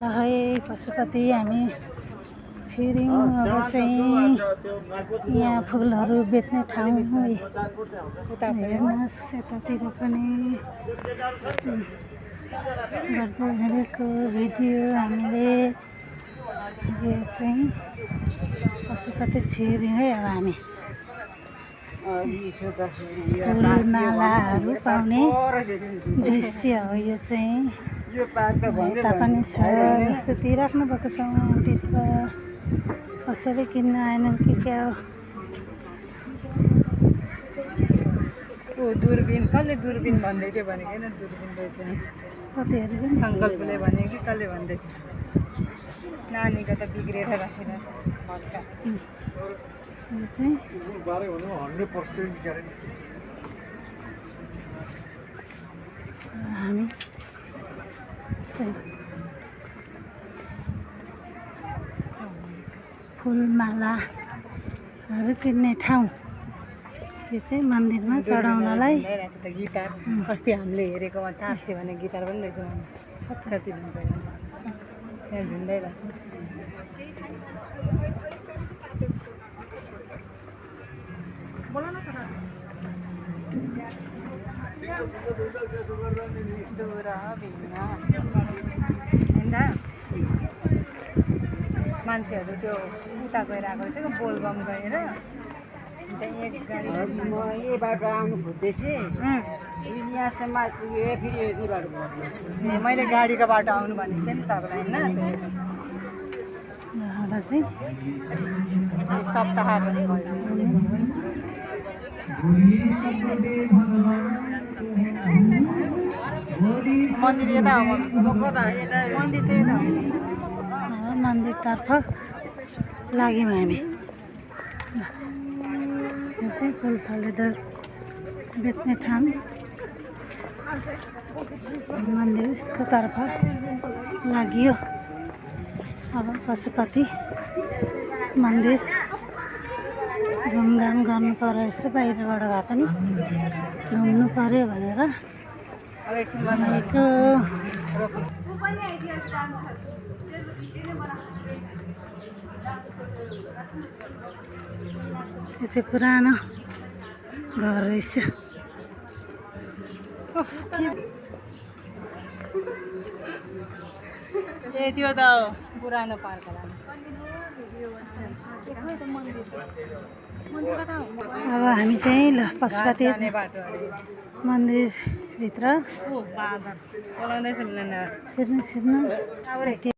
है पशुपति हामी छिरिङ। अब चाहिँ यहाँ फुलहरू बेच्ने ठाउँ हेर्नुहोस्, यतातिर पनि गर्दै हिँडेको भिडियो हामीले। यो चाहिँ पशुपति छिरिङ है। अब हामी फुलमालाहरू पाउने दृश्य हो यो चाहिँ। यता पनि छ, सुतिराख्नु भएको छ भित्र, कसैले किन्न आएनन् कि क्या हो। दूरबीन कसले दूरबीन भन्दै थियो भनेको हैन, दूरबीन रहेछ नि। कतिहरू पनि सङ्कल्पले भन्यो कि कसले भन्दै थियो। नानीको त बिग्रेर राखेर भट्का। यो चाहिँ हामी फुलमालाहरू किन्ने ठाउँ। यो चाहिँ मन्दिरमा चढाउनलाई गिटार अस्ति हामीले हेरेकोमा 400 भने गिटार पनि रहेछ। कति भन्छ त्यहाँ झुन्डै लाग्छ। मान्छेहरू त्यो उता गएर आएको रहेछ क्या, बोलबम गएर। यो बाटो आउनु खोज्दैछु, यहाँसम्म पुगेँ, फेरि यही बाटो भयो। मैले गाडीको बाटो आउनु भनेको थिएँ नि तपाईँलाई होइन। सप्ताह मन्दिर यता हो, मन्दिर त्यही त मन्दिरतर्फ लाग्यौँ हामी। यो चाहिँ फुलफलेदर बेच्ने ठाउँ मन्दिरको तर्फ लाग्यो। अब पशुपति मन्दिर घुमघाम गर्नु पर्यो, यसो बाहिरबाट भए पनि घुम्नु पर्यो भनेर भनेको। यो चाहिँ पुरानो घर रहेछ। ए त्यो त पुरानो पार्क होला। अब हामी चाहिँ ल पशुपति मन्दिरभित्र बाँदर बोलाउँदैछ छिर्नु